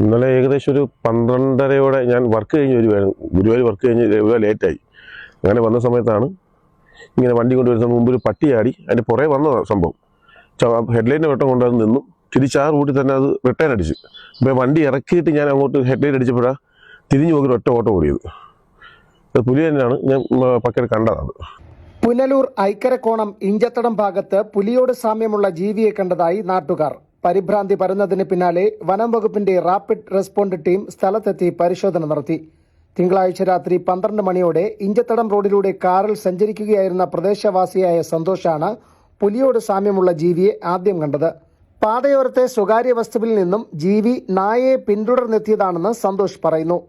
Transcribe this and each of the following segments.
ഇന്നലെ ഏകദേശം ഒരു 12:30 ഞാൻ വർക്ക് കഴിഞ്ഞ് വരുവായിരുന്നു. ഗുരുവായൂർ വർക്ക് കഴിഞ്ഞ് ലേറ്റായി. അങ്ങനെ വന്ന സമയത്താണ് ഇങ്ങനെ വണ്ടി കൊണ്ടുവരുന്ന മുമ്പ് ഒരു പട്ടി ആടി അതിൻ്റെ പുറകെ വന്നതാണ് സംഭവം. ഹെഡ്ലൈറ്റിൻ്റെ വെട്ടം കൊണ്ട് അത് നിന്നു. തിരിച്ച് ആ റൂട്ടിൽ തന്നെ അത് റിട്ടേൺ അടിച്ചു. അപ്പോൾ വണ്ടി ഇറക്കിയിട്ട് ഞാൻ അങ്ങോട്ട് ഹെഡ്ലൈറ്റ് അടിച്ചപ്പോഴാണ് തിരിഞ്ഞു പോയി ഒറ്റ ഓട്ടം ഓടിയത്. അത് പുലി തന്നെയാണ്, ഞാൻ പക്കൽ കണ്ടതാണ്. പുനലൂർ ഐക്കരക്കോണം ഇഞ്ചത്തടം ഭാഗത്ത് പുലിയോട് സാമ്യമുള്ള ജീവിയെ കണ്ടതായി നാട്ടുകാർ. പരിഭ്രാന്തി പരന്നതിന് പിന്നാലെ വനം വകുപ്പിന്റെ റാപ്പിഡ് റെസ്പോണ്ട് ടീം സ്ഥലത്തെത്തി പരിശോധന നടത്തി. തിങ്കളാഴ്ച രാത്രി 12 മണിയോടെ ഇഞ്ചത്തടം റോഡിലൂടെ കാറിൽ സഞ്ചരിക്കുകയായിരുന്ന പ്രദേശവാസിയായ സന്തോഷാണ് പുലിയോട് സാമ്യമുള്ള ജീവിയെ ആദ്യം കണ്ടത്. പാതയോരത്തെ സ്വകാര്യ വസ്തുവിൽ നിന്നും ജീവി നായയെ പിന്തുടർന്നെത്തിയതാണെന്ന് സന്തോഷ് പറയുന്നു.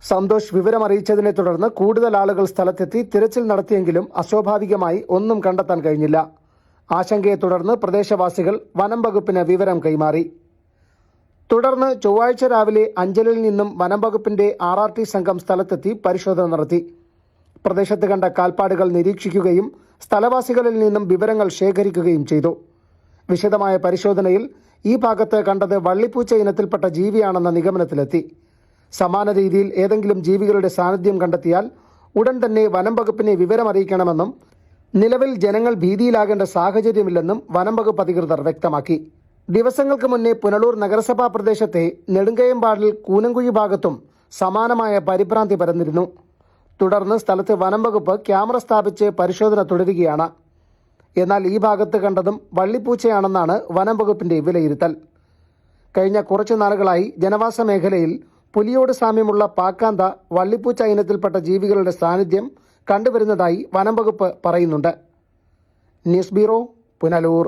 സന്തോഷ് വിവരമറിയിച്ചതിനെ തുടർന്ന് കൂടുതൽ ആളുകൾ സ്ഥലത്തെത്തി തിരച്ചിൽ നടത്തിയെങ്കിലും അസ്വാഭാവികമായി ഒന്നും കണ്ടെത്താൻ കഴിഞ്ഞില്ല. ആശങ്കയെ തുടർന്ന് പ്രദേശവാസികൾ വനം വകുപ്പിന് വിവരം കൈമാറി. തുടർന്ന് ചൊവ്വാഴ്ച രാവിലെ അഞ്ചലിൽ നിന്നും വനം വകുപ്പിന്റെ RRT സംഘം സ്ഥലത്തെത്തി പരിശോധന നടത്തി. പ്രദേശത്ത് കണ്ട കാൽപ്പാടുകൾ നിരീക്ഷിക്കുകയും സ്ഥലവാസികളിൽ നിന്നും വിവരങ്ങൾ ശേഖരിക്കുകയും ചെയ്തു. വിശദമായ പരിശോധനയിൽ ഈ ഭാഗത്ത് കണ്ടത് വള്ളിപ്പൂച്ച ഇനത്തിൽപ്പെട്ട ജീവിയാണെന്ന നിഗമനത്തിലെത്തി. സമാന രീതിയിൽ ഏതെങ്കിലും ജീവികളുടെ സാന്നിധ്യം കണ്ടെത്തിയാൽ ഉടൻ തന്നെ വനം വകുപ്പിനെ വിവരമറിയിക്കണമെന്നും നിലവിൽ ജനങ്ങൾ ഭീതിയിലാകേണ്ട സാഹചര്യമില്ലെന്നും വനം വകുപ്പ് അധികൃതർ വ്യക്തമാക്കി. ദിവസങ്ങൾക്ക് മുന്നേ പുനലൂർ നഗരസഭാ പ്രദേശത്തെ നെടുങ്കയമ്പാടിൽ കൂനംകുഴി ഭാഗത്തും സമാനമായ പരിഭ്രാന്തി പരന്നിരുന്നു. തുടർന്ന് സ്ഥലത്ത് വനം വകുപ്പ് ക്യാമറ സ്ഥാപിച്ച് പരിശോധന തുടരുകയാണ്. എന്നാൽ ഈ ഭാഗത്ത് കണ്ടതും വള്ളിപ്പൂച്ചയാണെന്നാണ് വനം വകുപ്പിന്റെ വിലയിരുത്തൽ. കഴിഞ്ഞ കുറച്ചു നാളുകളായി ജനവാസ മേഖലയിൽ പുലിയോട് സാമ്യമുള്ള പാക്കാന്ത, വള്ളിപ്പൂച്ച ഇനത്തിൽപ്പെട്ട ജീവികളുടെ സാന്നിധ്യം കണ്ടുവരുന്നതായി വനം വകുപ്പ് പറയുന്നുണ്ട്. News bureau, Punalur.